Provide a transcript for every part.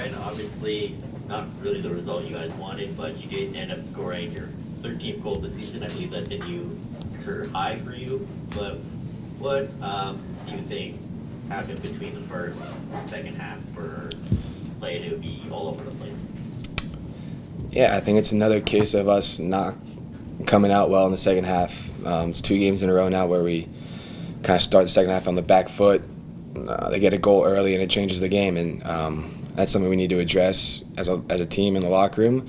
Brian, obviously not really the result you guys wanted, but you did end up scoring your 13th goal of the season. I believe that's a new career high for you. But what do you think happened between the first and second halves for play to be all over the place? Yeah, I think it's another case of us not coming out well in the second half. It's 2 games in a row now where we kind of start the second half on the back foot. They get a goal early and it changes the game, and that's something we need to address as a team in the locker room,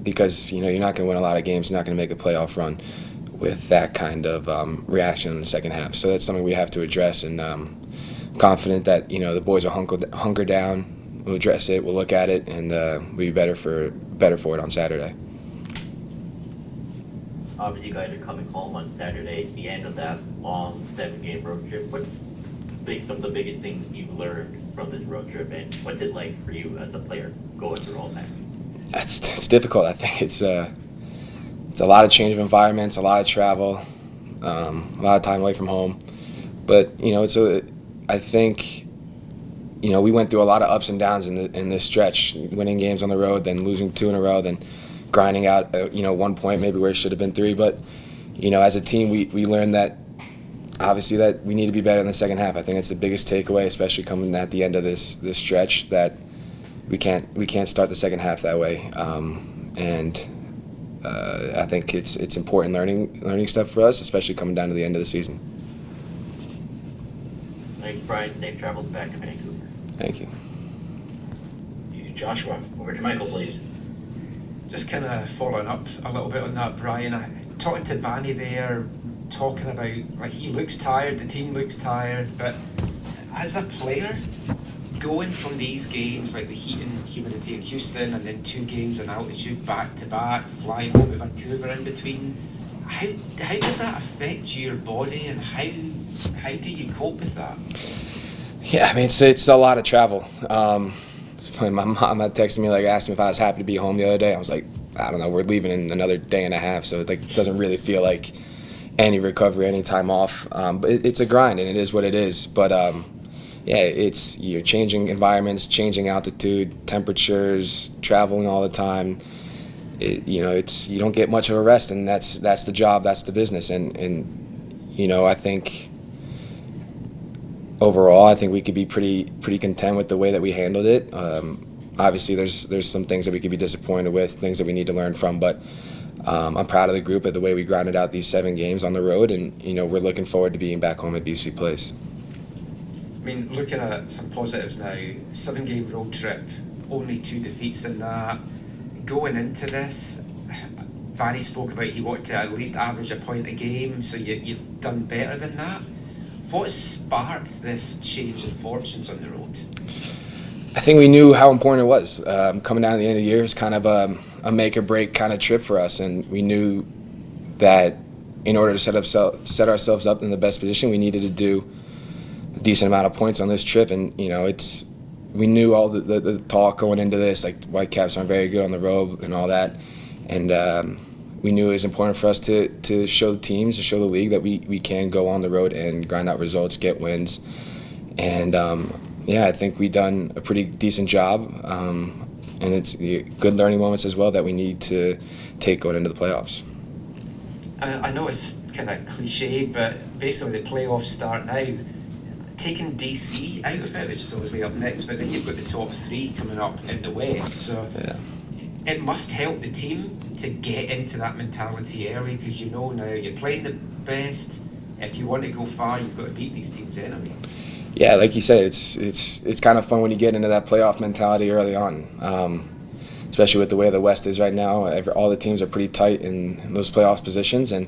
because you're not going to win a lot of games, you're not going to make a playoff run with that kind of reaction in the second half. So that's something we have to address, and confident that the boys will hunker down. We'll address it, we'll look at it, and we'll be better for it on Saturday. Obviously, you guys are coming home on Saturday. It's the end of that long 7-game road trip. What's some of the biggest things you've learned from this road trip, and what's it like for you as a player going through all that? It's difficult. I think it's a lot of change of environments, a lot of travel, a lot of time away from home. But I think we went through a lot of ups and downs in this stretch, winning games on the road, then losing 2 in a row, then grinding out 1 point maybe where it should have been 3. But as a team, we learned that obviously that we need to be better in the second half. I think it's the biggest takeaway, especially coming at the end of this stretch, that we can't start the second half that way. I think it's important learning stuff for us, especially coming down to the end of the season. Thanks, Brian. Safe travels back to Vancouver. Thank you. Joshua, over to Michael, please. Just kind of following up a little bit on that, Brian. Talking to Vanny there, talking about, like, he looks tired, the team looks tired, but as a player, going from these games, like the heat and humidity in Houston, and then 2 games in altitude back to back, flying home to Vancouver in between, how does that affect your body, and how do you cope with that? Yeah, I mean, it's a lot of travel. My mom had texted me, asked me if I was happy to be home the other day. I was like, I don't know, we're leaving in another day and a half, so it doesn't really feel like any recovery, any time off. But it's a grind, and it is what it is. But you're changing environments, changing altitude, temperatures, traveling all the time. You don't get much of a rest, and that's the job, that's the business. And I think overall, I think we could be pretty content with the way that we handled it. Obviously, there's some things that we could be disappointed with, things that we need to learn from, but I'm proud of the group at the way we grinded out these 7 games on the road, and we're looking forward to being back home at BC Place. I mean, looking at some positives now, 7-game road trip, only 2 defeats in that. Going into this, Vanny spoke about he wanted to at least average a point a game, so you've done better than that. What sparked this change in fortunes on the road? I think we knew how important it was. Coming down to the end of the year is kind of a make-or-break kind of trip for us, and we knew that in order to set ourselves up in the best position, we needed to do a decent amount of points on this trip. And we knew all the talk going into this, like Whitecaps aren't very good on the road and all that, and we knew it was important for us to show the teams, to show the league that we can go on the road and grind out results, get wins. And I think we've done a pretty decent job. And it's good learning moments as well that we need to take going into the playoffs. I know it's kind of cliche, but basically the playoffs start now. Taking DC out of it, which is obviously up next, but then you've got the top 3 coming up in the West. So yeah. It must help the team to get into that mentality early, because now you're playing the best. If you want to go far, you've got to beat these teams anyway. Yeah, like you said, it's kind of fun when you get into that playoff mentality early on, especially with the way the West is right now. All the teams are pretty tight in those playoff positions, and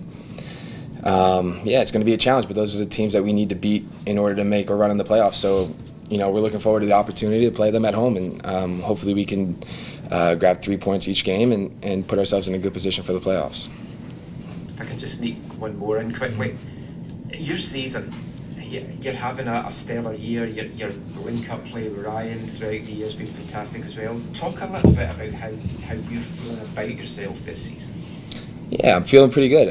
it's going to be a challenge. But those are the teams that we need to beat in order to make a run in the playoffs. So, we're looking forward to the opportunity to play them at home, and hopefully we can grab 3 points each game and put ourselves in a good position for the playoffs. If I can just sneak one more in quickly. Your season, you're having a stellar year. Your link-up play with Ryan throughout the year has been fantastic as well. Talk a little bit about how you're feeling about yourself this season. Yeah, I'm feeling pretty good.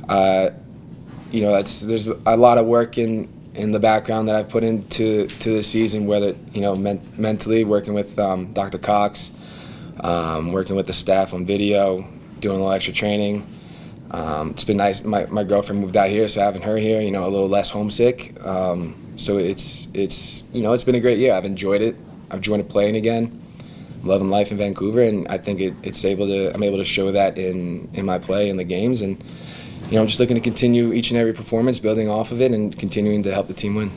There's a lot of work in in the background that I put into this season, whether mentally working with Dr. Cox, working with the staff on video, doing a little extra training. It's been nice. My girlfriend moved out here, so having her here, a little less homesick. So it's been a great year. I've enjoyed it. I've enjoyed playing again. I'm loving life in Vancouver, and I think I'm able to show that in my play in the games. And I'm just looking to continue each and every performance, building off of it, and continuing to help the team win.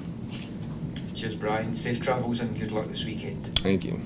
Cheers, Brian. Safe travels and good luck this weekend. Thank you.